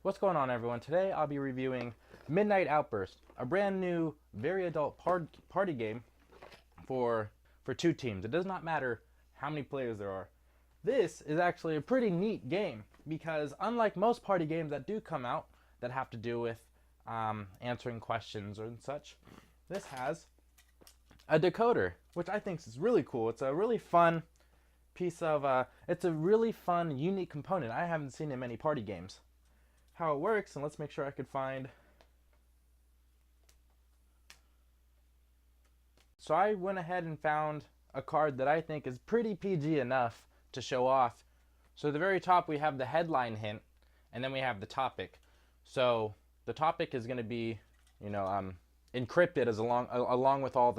What's going on, everyone? Today I'll be reviewing Midnight Outburst, a brand new, very adult party game for two teams. It does not matter how many players there are. This is actually a pretty neat game because unlike most party games that do come out that have to do with answering questions and such, this has a decoder, which I think is really cool. It's a really fun piece of, it's a really fun, unique component I haven't seen in many party games. How it works, and let's make sure I could find. So I went ahead and found a card that I think is pretty PG enough to show off. So at the very top we have the headline hint, and then we have the topic. So the topic is going to be, encrypted as along with all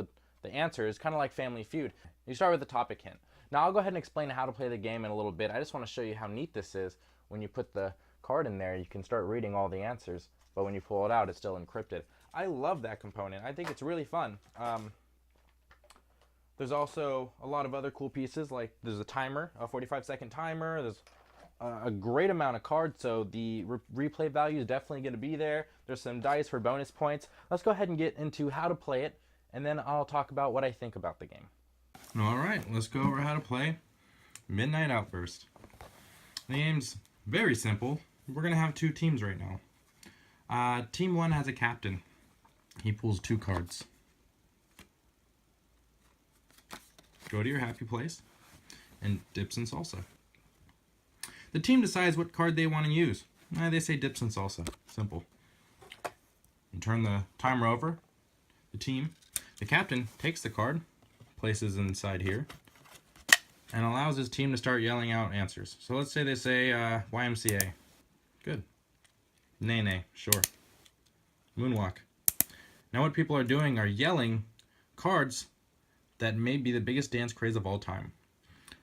the answers, kind of like Family Feud. You start with the topic hint. Now I'll go ahead and explain how to play the game in a little bit. I just want to show you how neat this is. When you put the card in there, you can start reading all the answers, but when you pull it out, it's still encrypted. I love that component. I think it's really fun. There's also a lot of other cool pieces, like there's a timer, a 45-second timer. There's a great amount of cards, so the replay value is definitely going to be there. There's some dice for bonus points. Let's go ahead and get into how to play it, and then I'll talk about what I think about the game. All right, let's go over how to play Midnight Outburst. The game's very simple. We're going to have two teams right now. Team 1 has a captain. He pulls 2 cards. Go to your happy place and dips in salsa. The team decides what card they want to use. They say dips in salsa. Simple. And turn the timer over. The captain takes the card, places it inside here, and allows his team to start yelling out answers. So let's say they say YMCA. Good. Nay, nay. Sure. Moonwalk. Now what people are doing are yelling cards that may be the biggest dance craze of all time.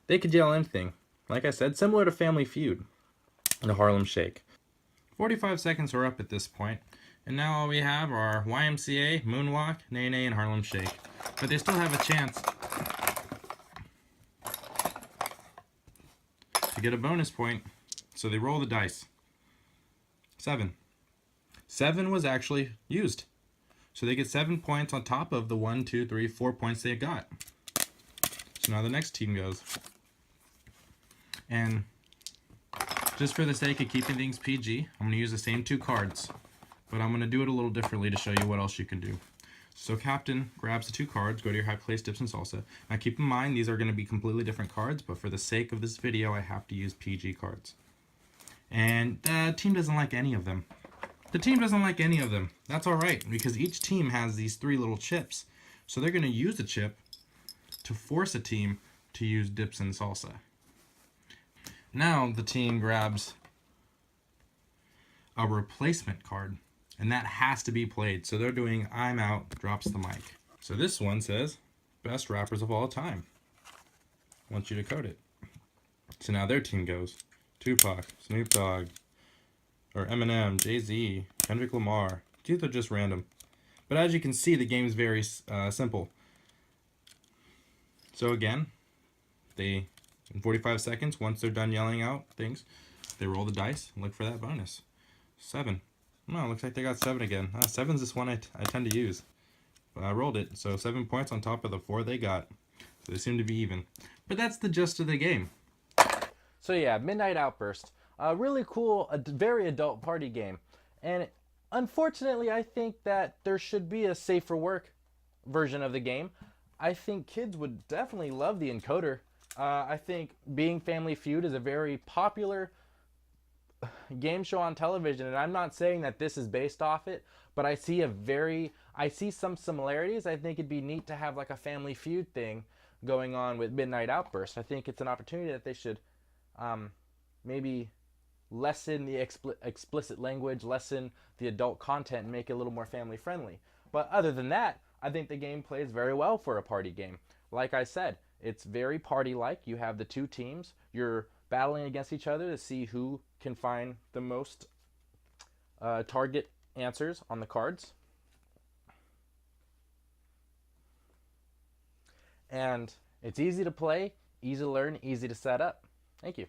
They could yell anything. Like I said, similar to Family Feud and a Harlem Shake. 45 seconds are up at this point, and now all we have are YMCA, Moonwalk, Nay Nay, and Harlem Shake. But they still have a chance to get a bonus point, so they roll the dice. 7. 7 was actually used. So they get 7 points on top of the 1, 2, 3, 4 points they got. So now the next team goes. And just for the sake of keeping things PG, I'm going to use the same 2 cards. But I'm going to do it a little differently to show you what else you can do. So captain grabs the 2 cards, go to your high place, dips and salsa. Now keep in mind these are going to be completely different cards, but for the sake of this video I have to use PG cards. And the team doesn't like any of them. The team doesn't like any of them. That's alright, because each team has these 3 little chips. So they're going to use a chip to force a team to use dips and salsa. Now the team grabs a replacement card, and that has to be played. So they're doing I'm out, drops the mic. So this one says, best rappers of all time. I want you to code it. So now their team goes, Tupac, Snoop Dogg, or Eminem, Jay-Z, Kendrick Lamar. These are just random. But as you can see, the game is very simple. So again, in 45 seconds, once they're done yelling out things, they roll the dice and look for that bonus. 7. No, looks like they got 7 again. 7's this one I tend to use. But I rolled it, so 7 points on top of the 4 they got. So they seem to be even. But that's the gist of the game. So yeah, Midnight Outburst. A really cool, very adult party game. And unfortunately, I think that there should be a safer work version of the game. I think kids would definitely love the encoder. I think being Family Feud is a very popular game show on television, and I'm not saying that this is based off it, but I see some similarities. I think it'd be neat to have like a Family Feud thing going on with Midnight Outburst. I think it's an opportunity that they should maybe lessen the explicit language, lessen the adult content, and make it a little more family friendly. But other than that, I think the game plays very well for a party game. Like I said, it's very party-like. You have the 2 teams. You're battling against each other to see who can find the most target answers on the cards. And it's easy to play, easy to learn, easy to set up. Thank you.